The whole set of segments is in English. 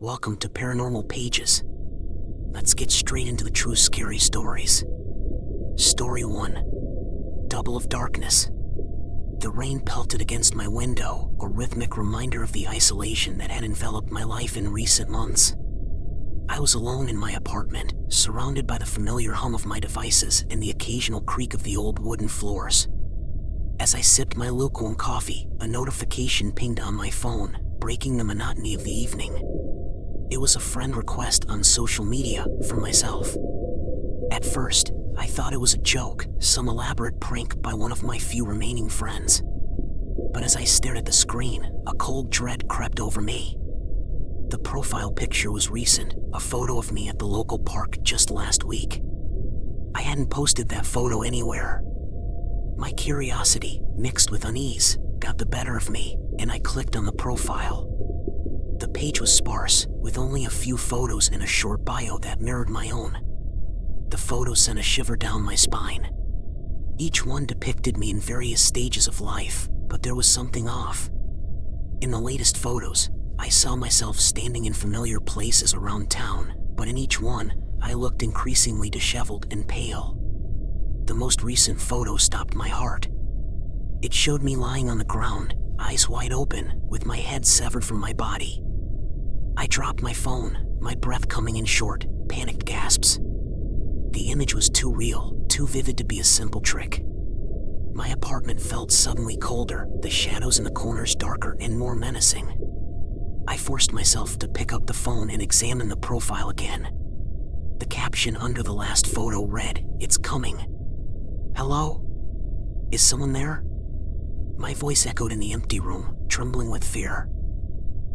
Welcome to Paranormal Pages. Let's get straight into the true scary stories. Story 1. Double of Darkness. The rain pelted against my window, a rhythmic reminder of the isolation that had enveloped my life in recent months. I was alone in my apartment, surrounded by the familiar hum of my devices and the occasional creak of the old wooden floors. As I sipped my lukewarm coffee, a notification pinged on my phone, breaking the monotony of the evening. It was a friend request on social media from myself. At first, I thought it was a joke, some elaborate prank by one of my few remaining friends. But as I stared at the screen, a cold dread crept over me. The profile picture was recent, a photo of me at the local park just last week. I hadn't posted that photo anywhere. My curiosity, mixed with unease, got the better of me, and I clicked on the profile. The page was sparse, with only a few photos and a short bio that mirrored my own. The photos sent a shiver down my spine. Each one depicted me in various stages of life, but there was something off. In the latest photos, I saw myself standing in familiar places around town, but in each one, I looked increasingly disheveled and pale. The most recent photo stopped my heart. It showed me lying on the ground, eyes wide open, with my head severed from my body. I dropped my phone, my breath coming in short, panicked gasps. The image was too real, too vivid to be a simple trick. My apartment felt suddenly colder, the shadows in the corners darker and more menacing. I forced myself to pick up the phone and examine the profile again. The caption under the last photo read, "It's coming." "Hello? Is someone there?" My voice echoed in the empty room, trembling with fear.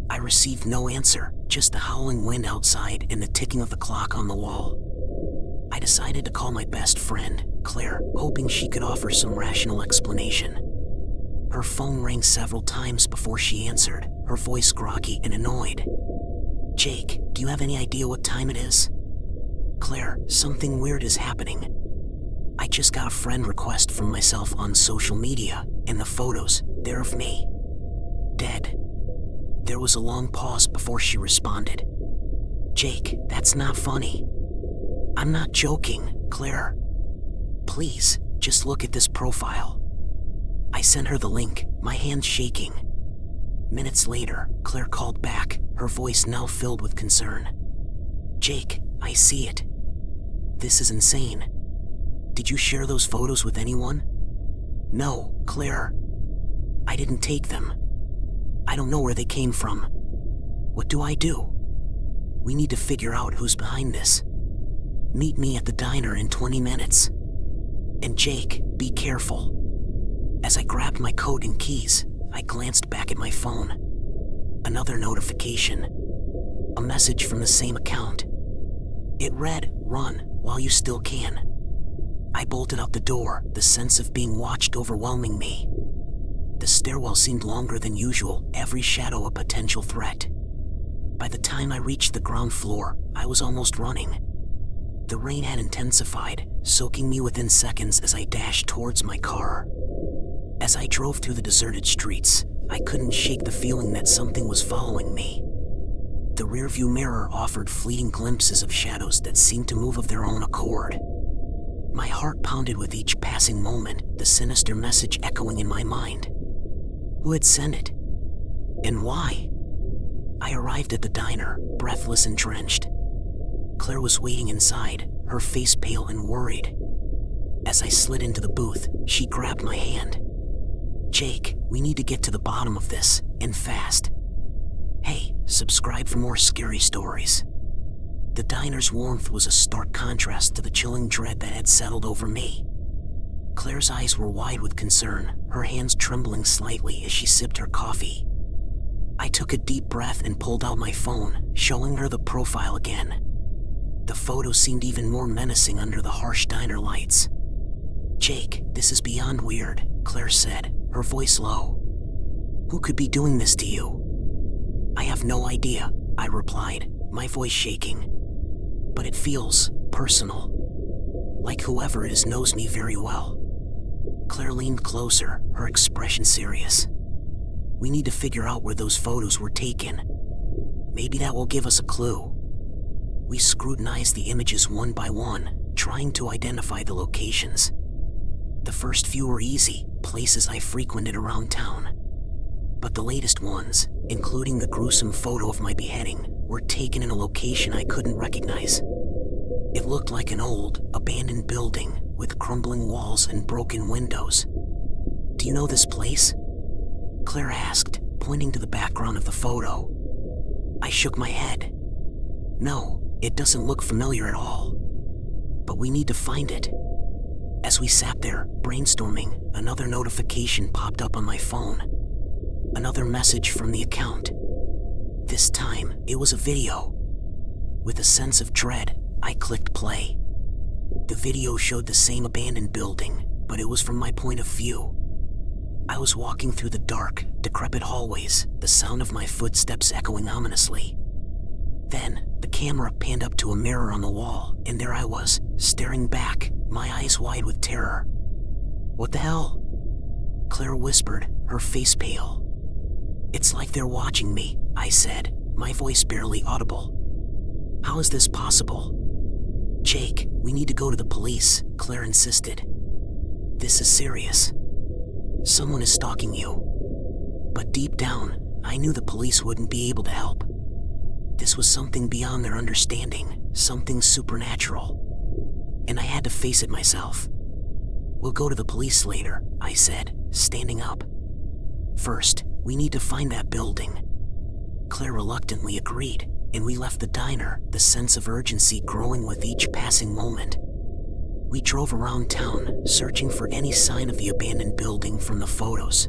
I received no answer, just the howling wind outside and the ticking of the clock on the wall. I decided to call my best friend, Claire, hoping she could offer some rational explanation. Her phone rang several times before she answered, her voice groggy and annoyed. "Jake, do you have any idea what time it is?" "Claire, something weird is happening. I just got a friend request from myself on social media, and the photos, they're of me. Dead." There was a long pause before she responded. "Jake, that's not funny." "I'm not joking, Claire. Please, just look at this profile." I sent her the link, my hands shaking. Minutes later, Claire called back, her voice now filled with concern. "Jake, I see it. This is insane. Did you share those photos with anyone?" "No, Claire. I didn't take them. I don't know where they came from. What do I do? We need to figure out who's behind this. Meet me at the diner in 20 minutes. And Jake, be careful." As I grabbed my coat and keys, I glanced back at my phone. Another notification. A message from the same account. It read, "Run while you still can." I bolted out the door, the sense of being watched overwhelming me. The stairwell seemed longer than usual, every shadow a potential threat. By the time I reached the ground floor, I was almost running. The rain had intensified, soaking me within seconds as I dashed towards my car. As I drove through the deserted streets, I couldn't shake the feeling that something was following me. The rearview mirror offered fleeting glimpses of shadows that seemed to move of their own accord. My heart pounded with each passing moment, the sinister message echoing in my mind. Who had sent it? And why? I arrived at the diner, breathless and drenched. Claire was waiting inside, her face pale and worried. As I slid into the booth, she grabbed my hand. "Jake, we need to get to the bottom of this, and fast. Hey, subscribe for more scary stories." The diner's warmth was a stark contrast to the chilling dread that had settled over me. Claire's eyes were wide with concern, her hands trembling slightly as she sipped her coffee. I took a deep breath and pulled out my phone, showing her the profile again. The photo seemed even more menacing under the harsh diner lights. "Jake, this is beyond weird," Claire said, her voice low. "Who could be doing this to you?" "I have no idea," I replied, my voice shaking. "But it feels personal. Like whoever it is knows me very well." Claire leaned closer, her expression serious. "We need to figure out where those photos were taken. Maybe that will give us a clue. We scrutinized the images one by one, trying to identify the locations. The first few were easy, places I frequented around town. But the latest ones, including the gruesome photo of my beheading, were taken in a location I couldn't recognize. It looked like an old, abandoned building with crumbling walls and broken windows. "Do you know this place?" Claire asked, pointing to the background of the photo. I shook my head. "No, it doesn't look familiar at all. But we need to find it." As we sat there, brainstorming, another notification popped up on my phone. Another message from the account. This time, it was a video. With a sense of dread, I clicked play. The video showed the same abandoned building, but it was from my point of view. I was walking through the dark, decrepit hallways, the sound of my footsteps echoing ominously. Then, the camera panned up to a mirror on the wall, and there I was, staring back, my eyes wide with terror. "What the hell?" Claire whispered, her face pale. "It's like they're watching me," I said, my voice barely audible. "How is this possible?" "Jake, we need to go to the police," Claire insisted. "This is serious. Someone is stalking you." But deep down, I knew the police wouldn't be able to help. This was something beyond their understanding, something supernatural. And I had to face it myself. "We'll go to the police later," I said, standing up. "First, we need to find that building." Claire reluctantly agreed, and we left the diner, the sense of urgency growing with each passing moment. We drove around town, searching for any sign of the abandoned building from the photos.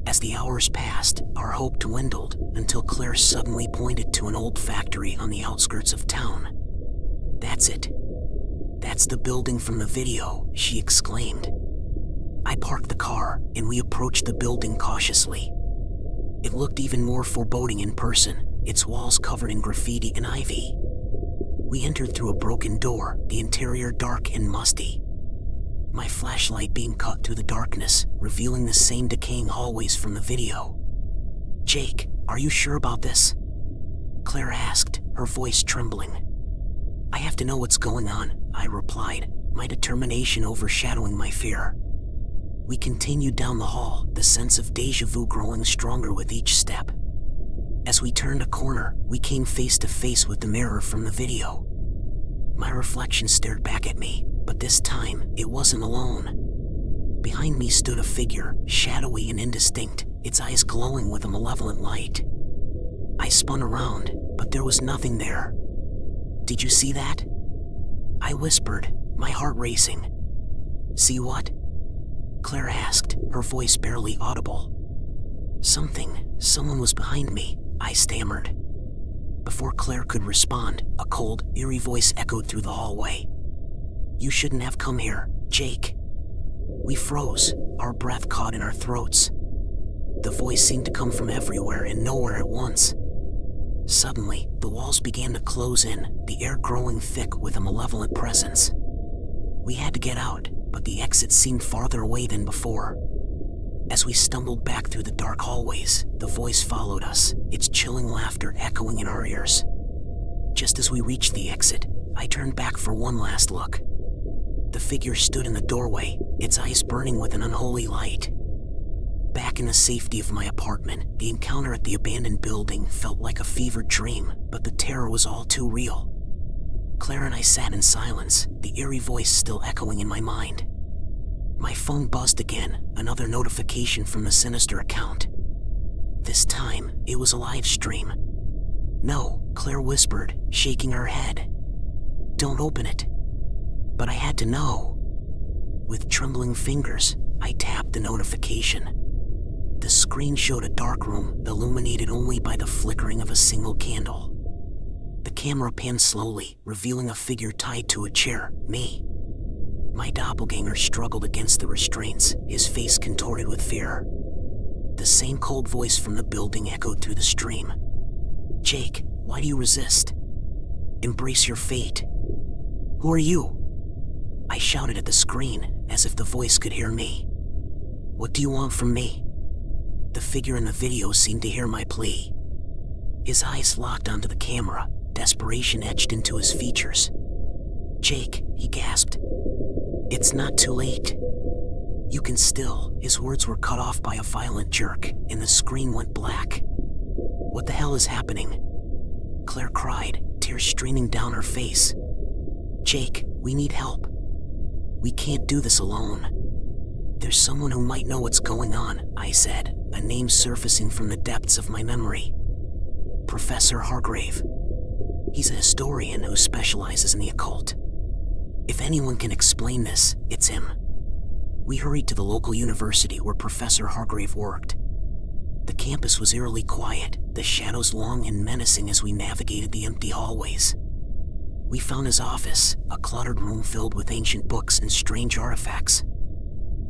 As the hours passed, our hope dwindled until Claire suddenly pointed to an old factory on the outskirts of town. "That's it. That's the building from the video," she exclaimed. I parked the car, and we approached the building cautiously. It looked even more foreboding in person, its walls covered in graffiti and ivy. We entered through a broken door, the interior dark and musty. My flashlight beam cut through the darkness, revealing the same decaying hallways from the video. "Jake, are you sure about this?" Claire asked, her voice trembling. "I have to know what's going on," I replied, my determination overshadowing my fear. We continued down the hall, the sense of déjà vu growing stronger with each step. As we turned a corner, we came face to face with the mirror from the video. My reflection stared back at me, but this time, it wasn't alone. Behind me stood a figure, shadowy and indistinct, its eyes glowing with a malevolent light. I spun around, but there was nothing there. "Did you see that?" I whispered, my heart racing. "See what?" Claire asked, her voice barely audible. Someone was behind me," I stammered. Before Claire could respond, a cold, eerie voice echoed through the hallway. "You shouldn't have come here, Jake." We froze, our breath caught in our throats. The voice seemed to come from everywhere and nowhere at once. Suddenly, the walls began to close in, the air growing thick with a malevolent presence. We had to get out, but the exit seemed farther away than before. As we stumbled back through the dark hallways, the voice followed us, its chilling laughter echoing in our ears. Just as we reached the exit, I turned back for one last look. The figure stood in the doorway, its eyes burning with an unholy light. Back in the safety of my apartment, the encounter at the abandoned building felt like a fevered dream, but the terror was all too real. Claire and I sat in silence, the eerie voice still echoing in my mind. My phone buzzed again, another notification from the sinister account. This time, it was a live stream. "No," Claire whispered, shaking her head. "Don't open it." But I had to know. With trembling fingers, I tapped the notification. The screen showed a dark room, illuminated only by the flickering of a single candle. The camera panned slowly, revealing a figure tied to a chair, me. My doppelganger struggled against the restraints, his face contorted with fear. The same cold voice from the building echoed through the stream. "Jake, why do you resist? Embrace your fate." "Who are you?" I shouted at the screen, as if the voice could hear me. "What do you want from me?" The figure in the video seemed to hear my plea. His eyes locked onto the camera, desperation etched into his features. "Jake," he gasped. "It's not too late. You can still..." His words were cut off by a violent jerk, and the screen went black. "What the hell is happening?" Claire cried, tears streaming down her face. "Jake, we need help. We can't do this alone." "There's someone who might know what's going on," I said, a name surfacing from the depths of my memory. "Professor Hargrave. He's a historian who specializes in the occult. If anyone can explain this, it's him." We hurried to the local university where Professor Hargrave worked. The campus was eerily quiet, the shadows long and menacing as we navigated the empty hallways. We found his office, a cluttered room filled with ancient books and strange artifacts.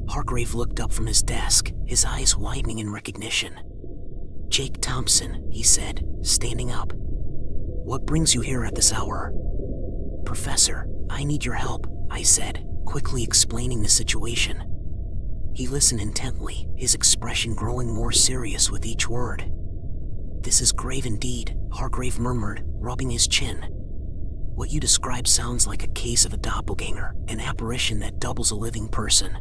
Hargrave looked up from his desk, his eyes widening in recognition. "Jake Thompson," he said, standing up. "What brings you here at this hour?" "Professor, I need your help," I said, quickly explaining the situation. He listened intently, his expression growing more serious with each word. "This is grave indeed," Hargrave murmured, rubbing his chin. "What you describe sounds like a case of a doppelganger, an apparition that doubles a living person.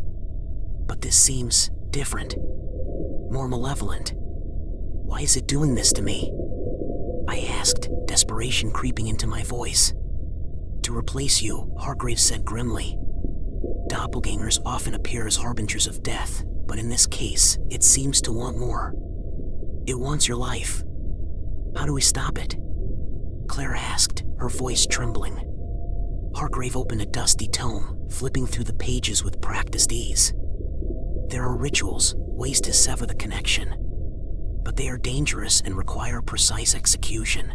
But this seems different, more malevolent. Why is it doing this to me?" I asked, desperation creeping into my voice. "To replace you," Hargrave said grimly. "Doppelgangers often appear as harbingers of death, but in this case, it seems to want more. It wants your life. How do we stop it?" Claire asked, her voice trembling. Hargrave opened a dusty tome, flipping through the pages with practiced ease. "There are rituals, ways to sever the connection. But they are dangerous and require precise execution.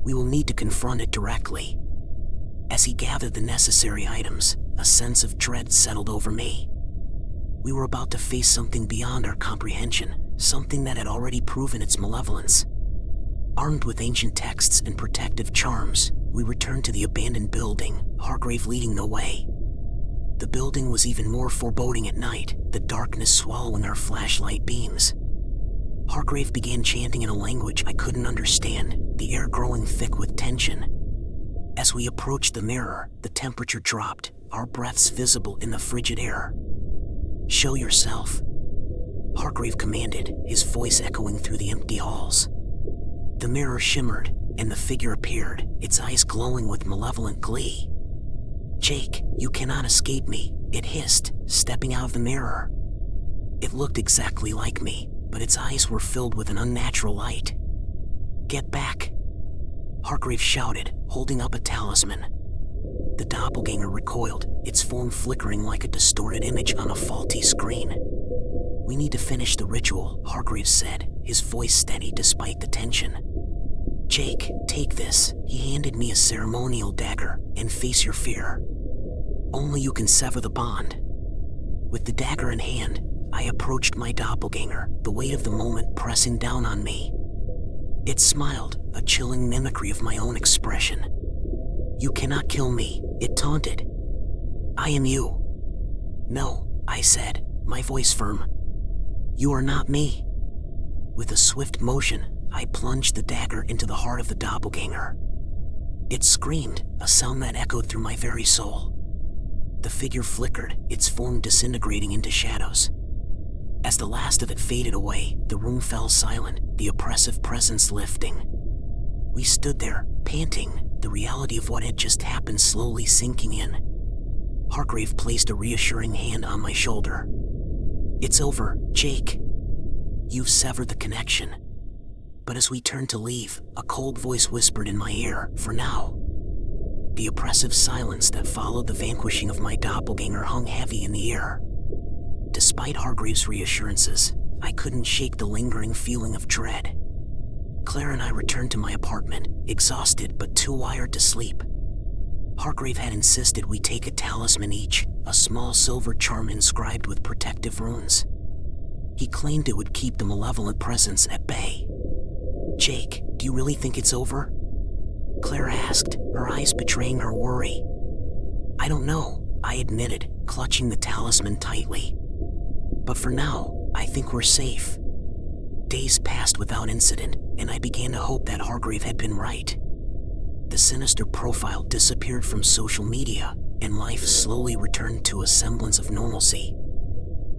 We will need to confront it directly." As he gathered the necessary items, a sense of dread settled over me. We were about to face something beyond our comprehension, something that had already proven its malevolence. Armed with ancient texts and protective charms, we returned to the abandoned building, Hargrave leading the way. The building was even more foreboding at night, the darkness swallowing our flashlight beams. Hargrave began chanting in a language I couldn't understand, the air growing thick with tension. As we approached the mirror, the temperature dropped, our breaths visible in the frigid air. "Show yourself," Hargrave commanded, his voice echoing through the empty halls. The mirror shimmered, and the figure appeared, its eyes glowing with malevolent glee. "Jake, you cannot escape me," it hissed, stepping out of the mirror. It looked exactly like me, but its eyes were filled with an unnatural light. "Get back," Hargrave shouted, holding up a talisman. The doppelganger recoiled, its form flickering like a distorted image on a faulty screen. "We need to finish the ritual," Hargrave said, his voice steady despite the tension. "Jake, take this," he handed me a ceremonial dagger, "and face your fear. Only you can sever the bond." With the dagger in hand, I approached my doppelganger, the weight of the moment pressing down on me. It smiled, a chilling mimicry of my own expression. "You cannot kill me," it taunted. "I am you." "No," I said, my voice firm. "You are not me." With a swift motion, I plunged the dagger into the heart of the doppelganger. It screamed, a sound that echoed through my very soul. The figure flickered, its form disintegrating into shadows. As the last of it faded away, the room fell silent, the oppressive presence lifting. We stood there, panting, the reality of what had just happened slowly sinking in. Hargrave placed a reassuring hand on my shoulder. "It's over, Jake. You've severed the connection." But as we turned to leave, a cold voice whispered in my ear, "For now." The oppressive silence that followed the vanquishing of my doppelganger hung heavy in the air. Despite Hargrave's reassurances, I couldn't shake the lingering feeling of dread. Claire and I returned to my apartment, exhausted but too wired to sleep. Hargrave had insisted we take a talisman each, a small silver charm inscribed with protective runes. He claimed it would keep the malevolent presence at bay. "Jake, do you really think it's over?" Claire asked, her eyes betraying her worry. "I don't know," I admitted, clutching the talisman tightly. "But for now, I think we're safe." Days passed without incident, and I began to hope that Hargrave had been right. The sinister profile disappeared from social media, and life slowly returned to a semblance of normalcy.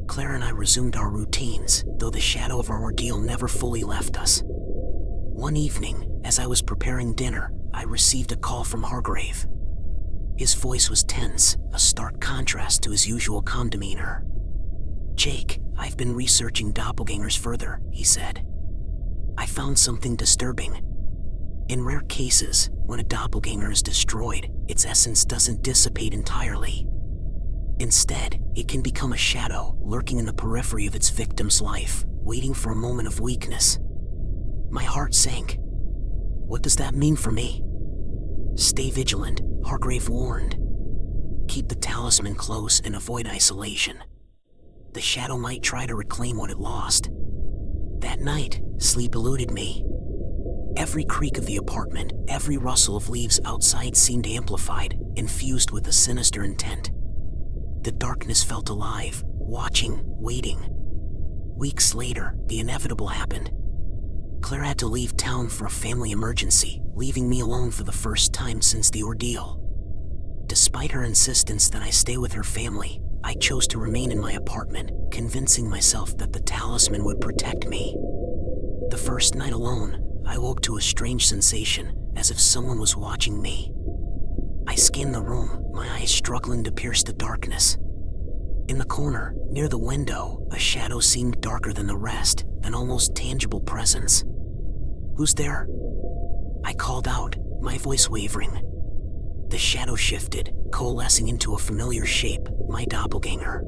Claire and I resumed our routines, though the shadow of our ordeal never fully left us. One evening, as I was preparing dinner, I received a call from Hargrave. His voice was tense, a stark contrast to his usual calm demeanor. "Jake, I've been researching doppelgangers further," he said. "I found something disturbing. In rare cases, when a doppelganger is destroyed, its essence doesn't dissipate entirely. Instead, it can become a shadow lurking in the periphery of its victim's life, waiting for a moment of weakness." My heart sank. "What does that mean for me?" "Stay vigilant," Hargrave warned. "Keep the talisman close and avoid isolation. The shadow might try to reclaim what it lost." That night, sleep eluded me. Every creak of the apartment, every rustle of leaves outside seemed amplified, infused with a sinister intent. The darkness felt alive, watching, waiting. Weeks later, the inevitable happened. Claire had to leave town for a family emergency, leaving me alone for the first time since the ordeal. Despite her insistence that I stay with her family, I chose to remain in my apartment, convincing myself that the talisman would protect me. The first night alone, I woke to a strange sensation, as if someone was watching me. I scanned the room, my eyes struggling to pierce the darkness. In the corner, near the window, a shadow seemed darker than the rest, an almost tangible presence. "Who's there?" I called out, my voice wavering. The shadow shifted, coalescing into a familiar shape, my doppelganger.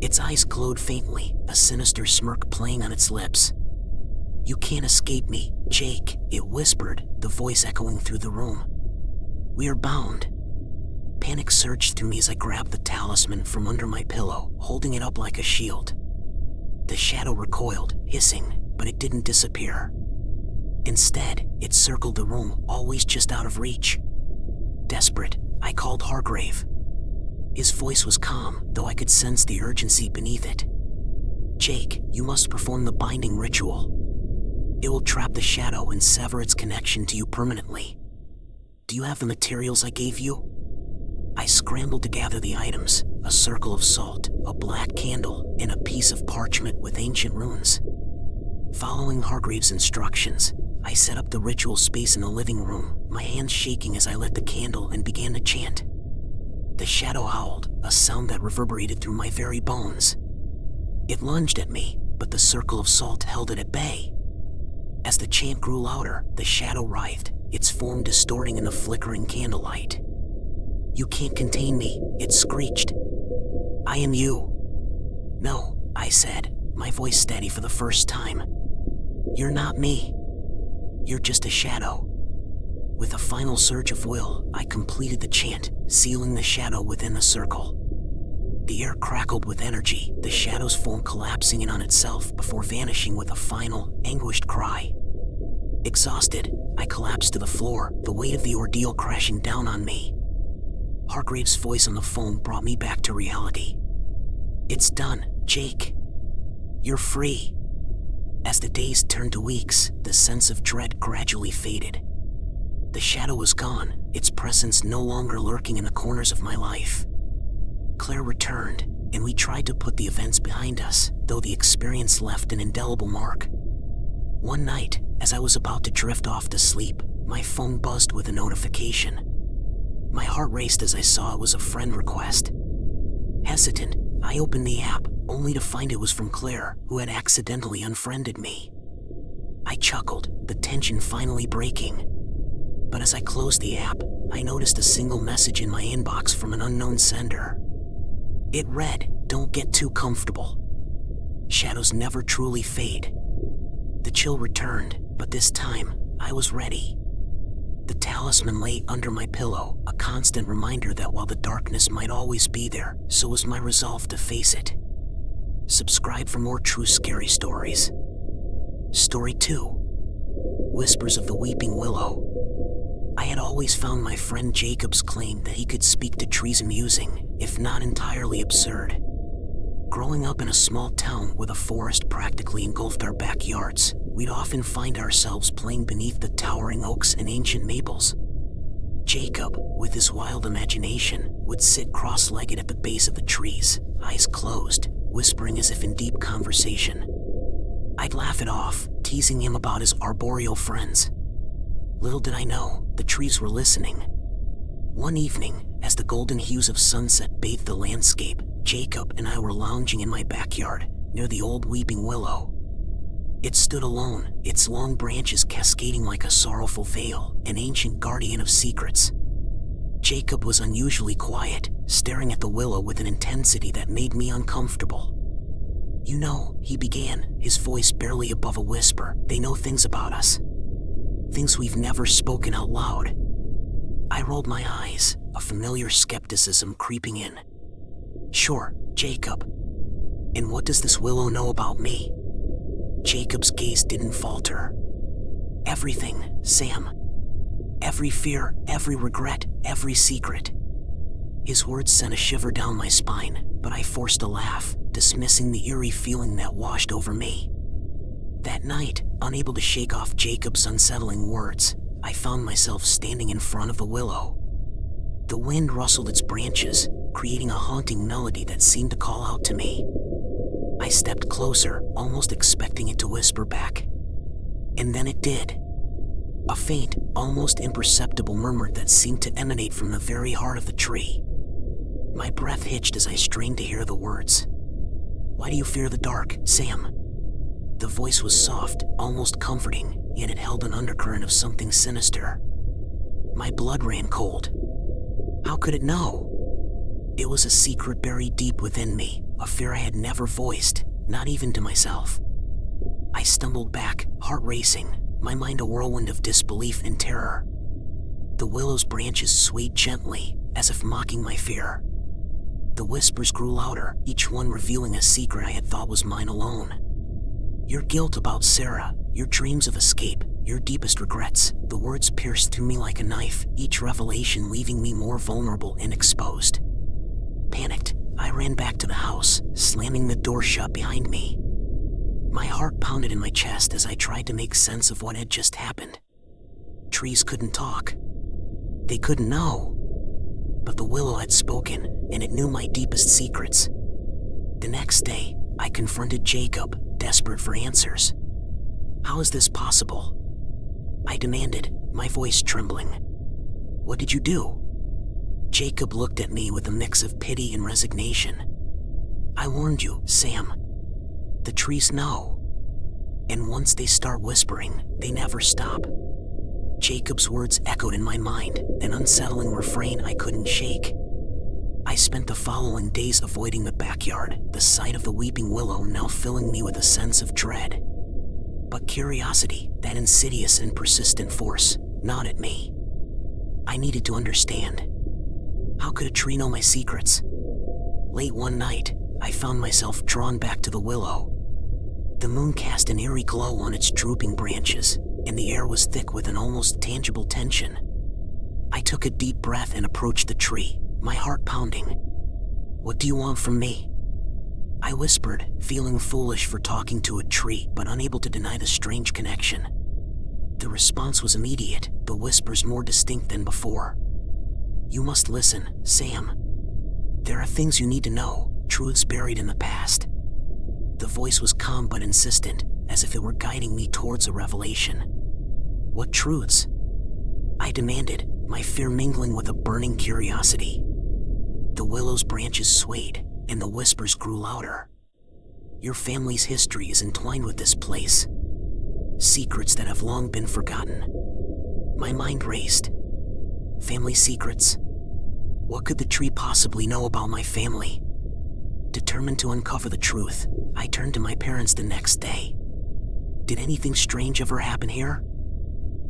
Its eyes glowed faintly, a sinister smirk playing on its lips. "You can't escape me, Jake," it whispered, the voice echoing through the room. "We are bound." Panic surged through me as I grabbed the talisman from under my pillow, holding it up like a shield. The shadow recoiled, hissing, but it didn't disappear. Instead, it circled the room, always just out of reach. Desperate, I called Hargrave. His voice was calm, though I could sense the urgency beneath it. "Jake, you must perform the binding ritual. It will trap the shadow and sever its connection to you permanently. Do you have the materials I gave you?" I scrambled to gather the items, a circle of salt, a black candle, and a piece of parchment with ancient runes. Following Hargrave's instructions, I set up the ritual space in the living room, my hands shaking as I lit the candle and began to chant. The shadow howled, a sound that reverberated through my very bones. It lunged at me, but the circle of salt held it at bay. As the chant grew louder, the shadow writhed, its form distorting in the flickering candlelight. "You can't contain me," it screeched. "I am you." "No," I said, my voice steady for the first time. "You're not me. You're just a shadow." With a final surge of will, I completed the chant, sealing the shadow within the circle. The air crackled with energy, the shadow's form collapsing in on itself before vanishing with a final, anguished cry. Exhausted, I collapsed to the floor, the weight of the ordeal crashing down on me. Hargrave's voice on the phone brought me back to reality. "It's done, Jake. You're free." As the days turned to weeks, the sense of dread gradually faded. The shadow was gone, its presence no longer lurking in the corners of my life. Claire returned, and we tried to put the events behind us, though the experience left an indelible mark. One night, as I was about to drift off to sleep, my phone buzzed with a notification. My heart raced as I saw it was a friend request. Hesitant, I opened the app, only to find it was from Claire, who had accidentally unfriended me. I chuckled, the tension finally breaking. But as I closed the app, I noticed a single message in my inbox from an unknown sender. It read, "Don't get too comfortable. Shadows never truly fade." The chill returned, but this time, I was ready. The talisman lay under my pillow, a constant reminder that while the darkness might always be there, so was my resolve to face it. Subscribe for more true scary stories. Story 2. Whispers of the Weeping Willow. I had always found my friend Jacob's claim that he could speak to trees amusing, if not entirely absurd. Growing up in a small town where the forest practically engulfed our backyards, we'd often find ourselves playing beneath the towering oaks and ancient maples. Jacob, with his wild imagination, would sit cross-legged at the base of the trees, eyes closed, whispering as if in deep conversation. I'd laugh it off, teasing him about his arboreal friends. Little did I know, the trees were listening. One evening, as the golden hues of sunset bathed the landscape, Jacob and I were lounging in my backyard, near the old weeping willow. It stood alone, its long branches cascading like a sorrowful veil, an ancient guardian of secrets. Jacob was unusually quiet, staring at the willow with an intensity that made me uncomfortable. "You know," he began, his voice barely above a whisper, "they know things about us. Things we've never spoken out loud." I rolled my eyes, a familiar skepticism creeping in. "Sure, Jacob. And what does this willow know about me?" Jacob's gaze didn't falter. "Everything, Sam. Every fear, every regret, every secret." His words sent a shiver down my spine, but I forced a laugh, dismissing the eerie feeling that washed over me. That night, unable to shake off Jacob's unsettling words, I found myself standing in front of the willow. The wind rustled its branches, creating a haunting melody that seemed to call out to me. I stepped closer, almost expecting it to whisper back. And then it did. A faint, almost imperceptible murmur that seemed to emanate from the very heart of the tree. My breath hitched as I strained to hear the words. "Why do you fear the dark, Sam?" The voice was soft, almost comforting, yet it held an undercurrent of something sinister. My blood ran cold. How could it know? It was a secret buried deep within me, a fear I had never voiced, not even to myself. I stumbled back, heart racing, my mind a whirlwind of disbelief and terror. The willow's branches swayed gently, as if mocking my fear. The whispers grew louder, each one revealing a secret I had thought was mine alone. Your guilt about Sarah, your dreams of escape, your deepest regrets, the words pierced through me like a knife, each revelation leaving me more vulnerable and exposed. Panicked, I ran back to the house, slamming the door shut behind me. My heart pounded in my chest as I tried to make sense of what had just happened. Trees couldn't talk. They couldn't know. But the willow had spoken, and it knew my deepest secrets. The next day, I confronted Jacob, desperate for answers. "How is this possible?" I demanded, my voice trembling. "What did you do?" Jacob looked at me with a mix of pity and resignation. "I warned you, Sam. The trees know. And once they start whispering, they never stop." Jacob's words echoed in my mind, an unsettling refrain I couldn't shake. I spent the following days avoiding the backyard, the sight of the weeping willow now filling me with a sense of dread. But curiosity, that insidious and persistent force, gnawed at me. I needed to understand. How could a tree know my secrets? Late one night, I found myself drawn back to the willow. The moon cast an eerie glow on its drooping branches, and the air was thick with an almost tangible tension. I took a deep breath and approached the tree, my heart pounding. "What do you want from me?" I whispered, feeling foolish for talking to a tree but unable to deny the strange connection. The response was immediate, the whispers more distinct than before. "You must listen, Sam. There are things you need to know, truths buried in the past." The voice was calm but insistent, as if it were guiding me towards a revelation. "What truths?" I demanded, my fear mingling with a burning curiosity. The willow's branches swayed, and the whispers grew louder. "Your family's history is entwined with this place. Secrets that have long been forgotten." My mind raced. Family secrets? What could the tree possibly know about my family? Determined to uncover the truth, I turned to my parents the next day. "Did anything strange ever happen here?"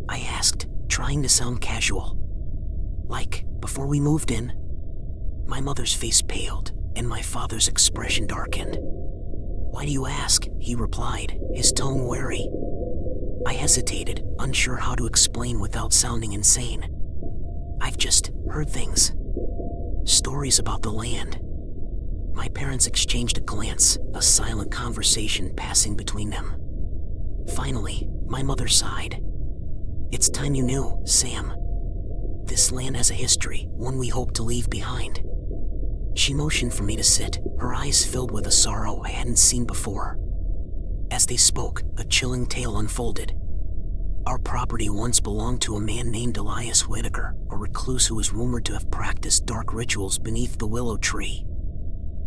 I asked, trying to sound casual. "Like, before we moved in?" My mother's face paled, and my father's expression darkened. "Why do you ask?" he replied, his tone wary. I hesitated, unsure how to explain without sounding insane. "I've just heard things. Stories about the land." My parents exchanged a glance, a silent conversation passing between them. Finally, my mother sighed. "It's time you knew, Sam. This land has a history, one we hope to leave behind." She motioned for me to sit, her eyes filled with a sorrow I hadn't seen before. As they spoke, a chilling tale unfolded. Our property once belonged to a man named Elias Whitaker, a recluse who was rumored to have practiced dark rituals beneath the willow tree.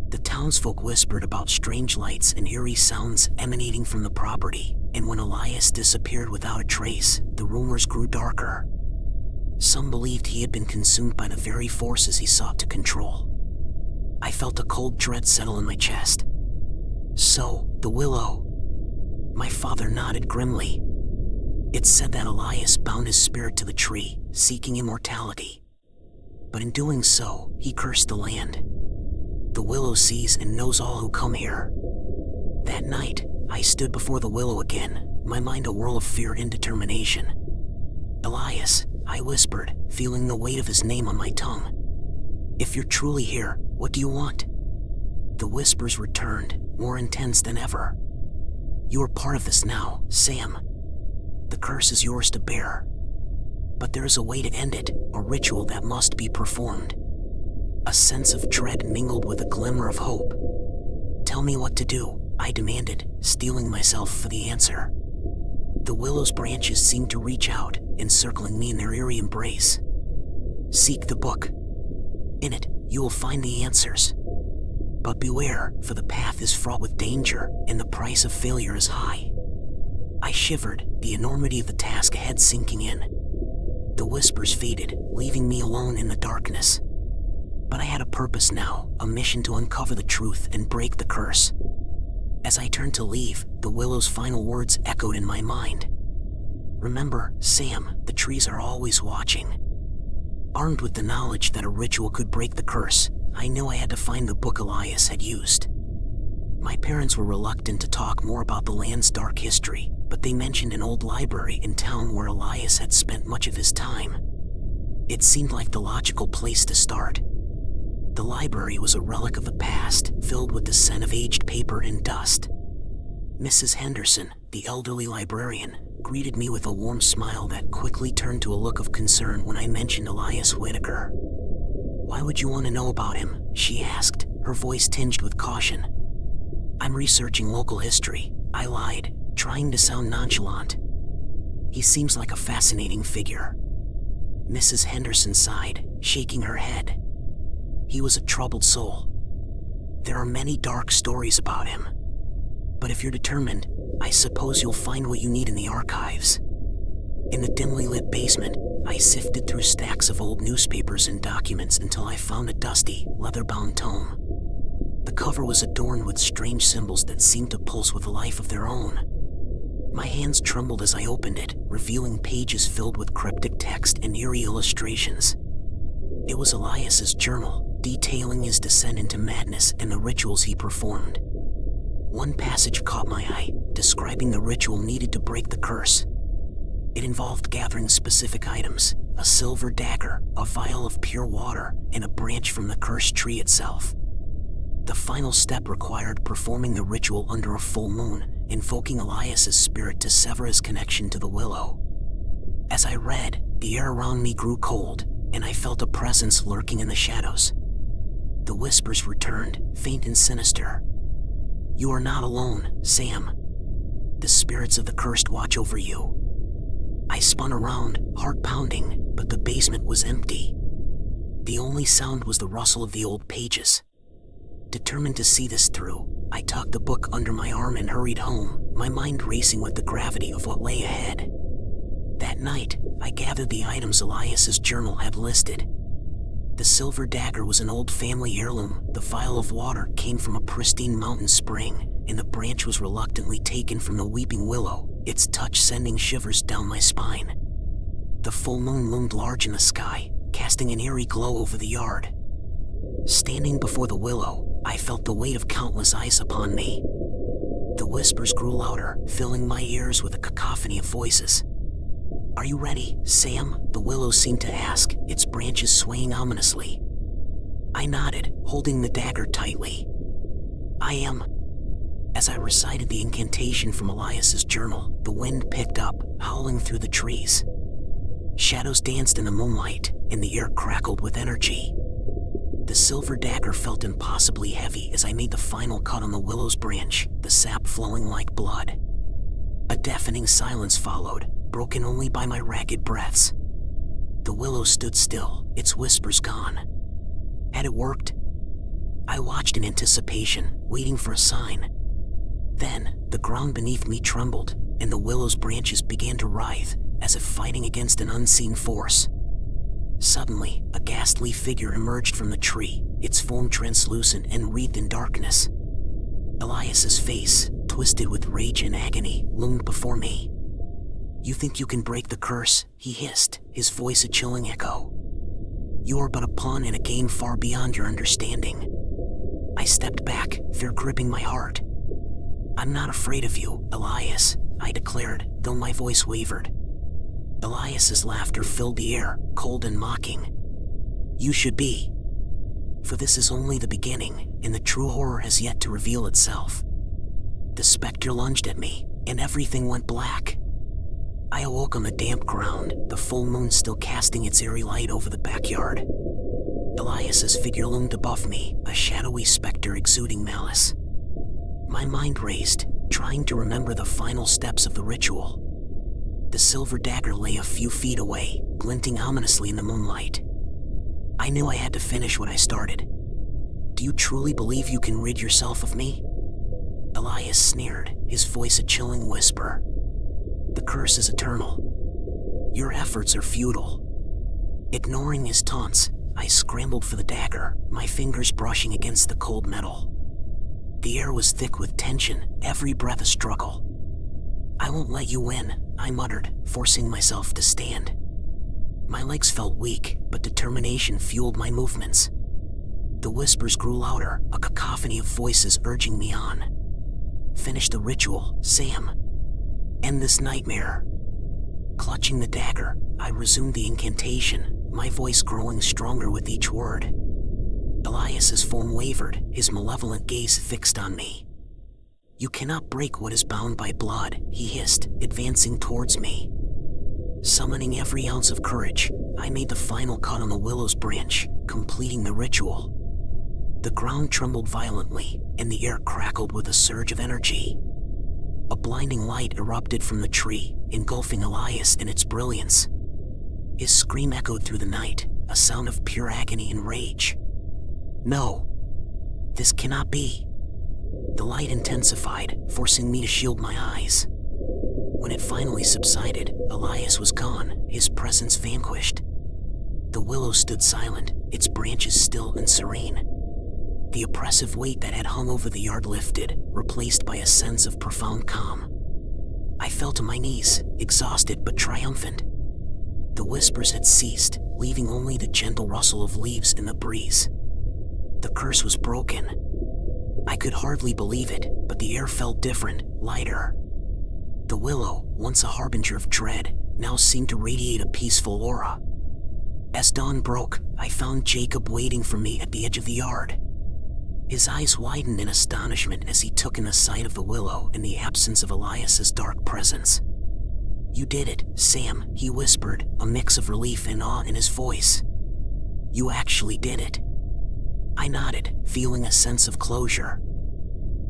The townsfolk whispered about strange lights and eerie sounds emanating from the property, and when Elias disappeared without a trace, the rumors grew darker. Some believed he had been consumed by the very forces he sought to control. I felt a cold dread settle in my chest. "So, the willow." My father nodded grimly. "It's said that Elias bound his spirit to the tree, seeking immortality. But in doing so, he cursed the land. The willow sees and knows all who come here." That night, I stood before the willow again, my mind a whirl of fear and determination. "Elias," I whispered, feeling the weight of his name on my tongue. "If you're truly here, what do you want?" The whispers returned, more intense than ever. "You are part of this now, Sam. The curse is yours to bear. But there is a way to end it, a ritual that must be performed." A sense of dread mingled with a glimmer of hope. "Tell me what to do," I demanded, steeling myself for the answer. The willow's branches seemed to reach out, encircling me in their eerie embrace. "Seek the book. In it, you will find the answers. But beware, for the path is fraught with danger, and the price of failure is high." I shivered, the enormity of the task ahead sinking in. The whispers faded, leaving me alone in the darkness. But I had a purpose now, a mission to uncover the truth and break the curse. As I turned to leave, the willow's final words echoed in my mind. "Remember, Sam, the trees are always watching." Armed with the knowledge that a ritual could break the curse, I knew I had to find the book Elias had used. My parents were reluctant to talk more about the land's dark history, but they mentioned an old library in town where Elias had spent much of his time. It seemed like the logical place to start. The library was a relic of the past, filled with the scent of aged paper and dust. Mrs. Henderson, the elderly librarian, greeted me with a warm smile that quickly turned to a look of concern when I mentioned Elias Whitaker. "Why would you want to know about him?" she asked, her voice tinged with caution. "I'm researching local history," I lied, trying to sound nonchalant. "He seems like a fascinating figure." Mrs. Henderson sighed, shaking her head. "He was a troubled soul. There are many dark stories about him. But if you're determined, I suppose you'll find what you need in the archives." In the dimly lit basement, I sifted through stacks of old newspapers and documents until I found a dusty, leather-bound tome. The cover was adorned with strange symbols that seemed to pulse with a life of their own. My hands trembled as I opened it, revealing pages filled with cryptic text and eerie illustrations. It was Elias's journal, detailing his descent into madness and the rituals he performed. One passage caught my eye, describing the ritual needed to break the curse. It involved gathering specific items: a silver dagger, a vial of pure water, and a branch from the cursed tree itself. The final step required performing the ritual under a full moon, invoking Elias's spirit to sever his connection to the willow. As I read, the air around me grew cold, and I felt a presence lurking in the shadows. The whispers returned, faint and sinister. "You are not alone, Sam. The spirits of the cursed watch over you." I spun around, heart pounding, but the basement was empty. The only sound was the rustle of the old pages. Determined to see this through, I tucked the book under my arm and hurried home, my mind racing with the gravity of what lay ahead. That night, I gathered the items Elias's journal had listed. The silver dagger was an old family heirloom, the vial of water came from a pristine mountain spring, and the branch was reluctantly taken from the weeping willow, its touch sending shivers down my spine. The full moon loomed large in the sky, casting an eerie glow over the yard. Standing before the willow, I felt the weight of countless eyes upon me. The whispers grew louder, filling my ears with a cacophony of voices. "Are you ready, Sam?" the willow seemed to ask, its branches swaying ominously. I nodded, holding the dagger tightly. "I am." As I recited the incantation from Elias's journal, the wind picked up, howling through the trees. Shadows danced in the moonlight, and the air crackled with energy. The silver dagger felt impossibly heavy as I made the final cut on the willow's branch, the sap flowing like blood. A deafening silence followed, broken only by my ragged breaths. The willow stood still, its whispers gone. Had it worked? I watched in anticipation, waiting for a sign. Then, the ground beneath me trembled, and the willow's branches began to writhe, as if fighting against an unseen force. Suddenly, a ghastly figure emerged from the tree, its form translucent and wreathed in darkness. Elias's face, twisted with rage and agony, loomed before me. "You think you can break the curse?" he hissed, his voice a chilling echo. "You are but a pawn in a game far beyond your understanding." I stepped back, fear gripping my heart. "I'm not afraid of you, Elias," I declared, though my voice wavered. Elias's laughter filled the air, cold and mocking. "You should be. For this is only the beginning, and the true horror has yet to reveal itself." The specter lunged at me, and everything went black. I awoke on the damp ground, the full moon still casting its airy light over the backyard. Elias's figure loomed above me, a shadowy specter exuding malice. My mind raced, trying to remember the final steps of the ritual. The silver dagger lay a few feet away, glinting ominously in the moonlight. I knew I had to finish what I started. "Do you truly believe you can rid yourself of me?" Elias sneered, his voice a chilling whisper. "The curse is eternal. Your efforts are futile." Ignoring his taunts, I scrambled for the dagger, my fingers brushing against the cold metal. The air was thick with tension, every breath a struggle. "I won't let you win," I muttered, forcing myself to stand. My legs felt weak, but determination fueled my movements. The whispers grew louder, a cacophony of voices urging me on. "Finish the ritual, Sam. End this nightmare." Clutching the dagger, I resumed the incantation, my voice growing stronger with each word. Elias's form wavered, his malevolent gaze fixed on me. "You cannot break what is bound by blood," he hissed, advancing towards me. Summoning every ounce of courage, I made the final cut on the willow's branch, completing the ritual. The ground trembled violently, and the air crackled with a surge of energy. A blinding light erupted from the tree, engulfing Elias in its brilliance. His scream echoed through the night, a sound of pure agony and rage. "No! This cannot be!" The light intensified, forcing me to shield my eyes. When it finally subsided, Elias was gone, his presence vanquished. The willow stood silent, its branches still and serene. The oppressive weight that had hung over the yard lifted, replaced by a sense of profound calm. I fell to my knees, exhausted but triumphant. The whispers had ceased, leaving only the gentle rustle of leaves in the breeze. The curse was broken. I could hardly believe it, but the air felt different, lighter. The willow, once a harbinger of dread, now seemed to radiate a peaceful aura. As dawn broke, I found Jacob waiting for me at the edge of the yard. His eyes widened in astonishment as he took in the sight of the willow in the absence of Elias's dark presence. "You did it, Sam," he whispered, a mix of relief and awe in his voice. "You actually did it." I nodded, feeling a sense of closure.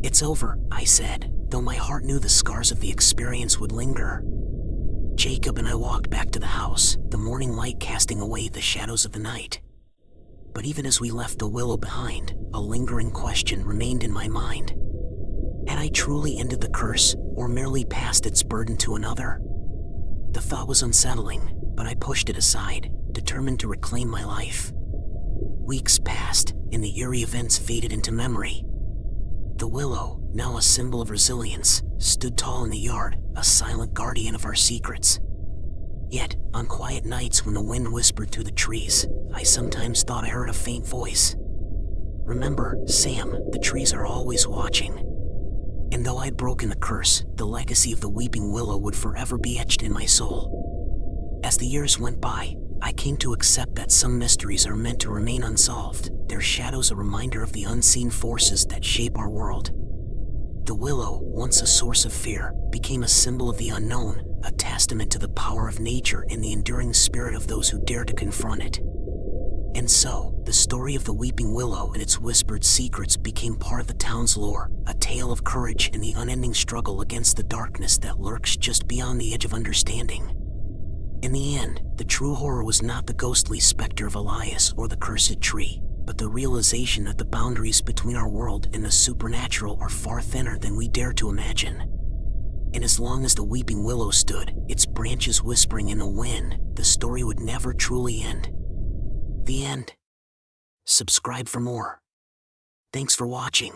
"It's over," I said, though my heart knew the scars of the experience would linger. Jacob and I walked back to the house, the morning light casting away the shadows of the night. But even as we left the willow behind, a lingering question remained in my mind. Had I truly ended the curse, or merely passed its burden to another? The thought was unsettling, but I pushed it aside, determined to reclaim my life. Weeks passed, and the eerie events faded into memory. The willow, now a symbol of resilience, stood tall in the yard, a silent guardian of our secrets. Yet, on quiet nights when the wind whispered through the trees, I sometimes thought I heard a faint voice. "Remember, Sam, the trees are always watching." And though I'd broken the curse, the legacy of the weeping willow would forever be etched in my soul. As the years went by, I came to accept that some mysteries are meant to remain unsolved, their shadows a reminder of the unseen forces that shape our world. The willow, once a source of fear, became a symbol of the unknown, a testament to the power of nature and the enduring spirit of those who dare to confront it. And so, the story of the weeping willow and its whispered secrets became part of the town's lore, a tale of courage and the unending struggle against the darkness that lurks just beyond the edge of understanding. In the end, the true horror was not the ghostly specter of Elias or the cursed tree, but the realization that the boundaries between our world and the supernatural are far thinner than we dare to imagine. And as long as the weeping willow stood, its branches whispering in the wind, the story would never truly end. The end. Subscribe for more. Thanks for watching.